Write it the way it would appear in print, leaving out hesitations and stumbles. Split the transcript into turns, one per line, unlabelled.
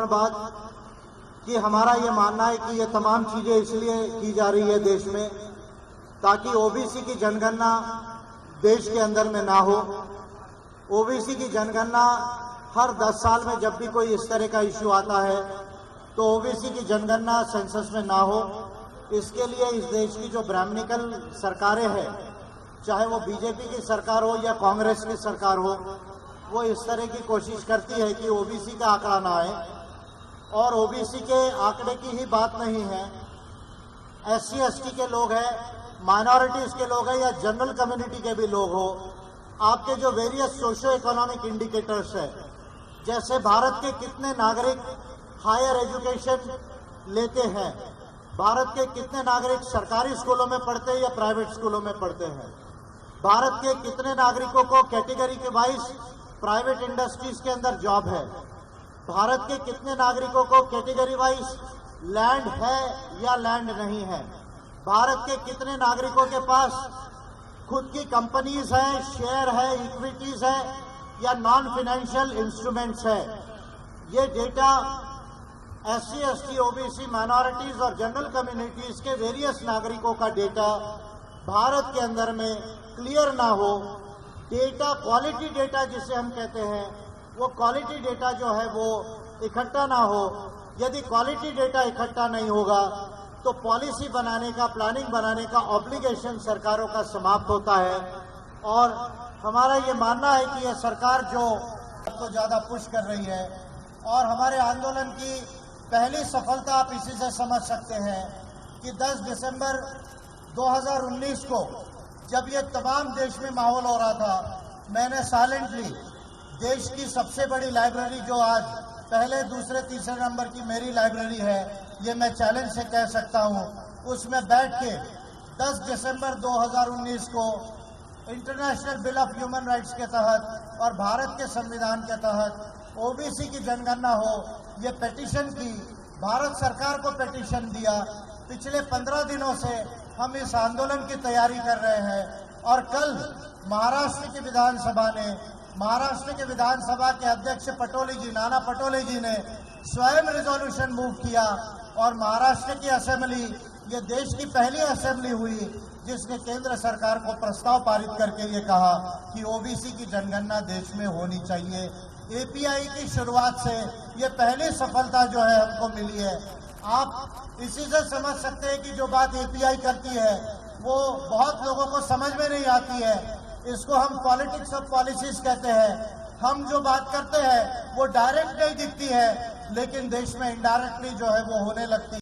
महत्वपूर्ण बात कि हमारा ये मानना है कि ये तमाम चीज़ें इसलिए की जा रही है देश में ताकि ओबीसी की जनगणना देश के अंदर में ना हो। ओबीसी की जनगणना हर 10 साल में जब भी कोई इस तरह का इश्यू आता है तो ओबीसी की जनगणना सेंसस में ना हो। इसके लिए इस देश की जो ब्राह्मणिकल सरकारें हैं, चाहे वो बीजेपी की सरकार हो या कांग्रेस की सरकार हो, वो इस तरह की कोशिश करती है कि ओबीसी का आंकड़ा ना आए। और ओबीसी के आंकड़े की ही बात नहीं है, एससी एसटी के लोग हैं, माइनॉरिटीज के लोग हैं या जनरल कम्युनिटी के भी लोग हो, आपके जो वेरियस सोशो इकोनॉमिक इंडिकेटर्स है, जैसे भारत के कितने नागरिक हायर एजुकेशन लेते हैं, भारत के कितने नागरिक सरकारी स्कूलों में पढ़ते हैं या प्राइवेट स्कूलों में पढ़ते हैं, भारत के कितने नागरिकों को कैटेगरी के वाइज प्राइवेट इंडस्ट्रीज के अंदर जॉब है, भारत के कितने नागरिकों को कैटेगरी वाइज लैंड है या लैंड नहीं है, भारत के कितने नागरिकों के पास खुद की कंपनीज है, शेयर है, इक्विटीज है या नॉन फाइनेंशियल इंस्ट्रूमेंट्स है। ये data SC ST OBC minorities और जनरल कम्युनिटीज के वेरियस नागरिकों का डेटा भारत के अंदर में क्लियर ना हो, डेटा क्वालिटी डेटा जिसे हम कहते हैं, वो क्वालिटी डेटा जो है वो इकट्ठा ना हो। यदि क्वालिटी डेटा इकट्ठा नहीं होगा तो पॉलिसी बनाने का, प्लानिंग बनाने का ऑब्लिगेशन सरकारों का समाप्त होता है। और हमारा ये मानना है कि ये सरकार जो तो ज़्यादा पुश कर रही है, और हमारे आंदोलन की पहली सफलता आप इसी से समझ सकते हैं कि 10 दिसंबर 2019 को जब ये तमाम देश में माहौल हो रहा था, मैंने साइलेंटली देश की सबसे बड़ी लाइब्रेरी जो आज पहले, दूसरे, तीसरे नंबर की मेरी लाइब्रेरी है, ये मैं चैलेंज से कह सकता हूँ, उसमें बैठ के 10 दिसंबर 2019 को international bill of human rights के तहत और भारत के संविधान के तहत ओबीसी की जनगणना हो, ये पिटीशन की, भारत सरकार को पिटीशन दिया। पिछले 15 दिनों से हम इस आंदोलन की तैयारी कर रहे हैं और कल महाराष्ट्र की विधानसभा ने, महाराष्ट्र के विधानसभा के अध्यक्ष पटोले जी, नाना पटोले जी ने स्वयं रिजोल्यूशन मूव किया और महाराष्ट्र की असेंबली, ये देश की पहली असेंबली हुई जिसने केंद्र सरकार को प्रस्ताव पारित करके ये कहा कि ओबीसी की जनगणना देश में होनी चाहिए। एपीआई की शुरुआत से ये पहली सफलता जो है हमको मिली है। आप इसी से समझ सकते हैं कि जो बात एपीआई करती है वो बहुत लोगों को समझ में नहीं आती है। इसको हम पॉलिटिक्स ऑफ पॉलिसीज कहते हैं। हम जो बात करते हैं वो डायरेक्ट नहीं दिखती है, लेकिन देश में इनडायरेक्टली जो है वो होने लगती है।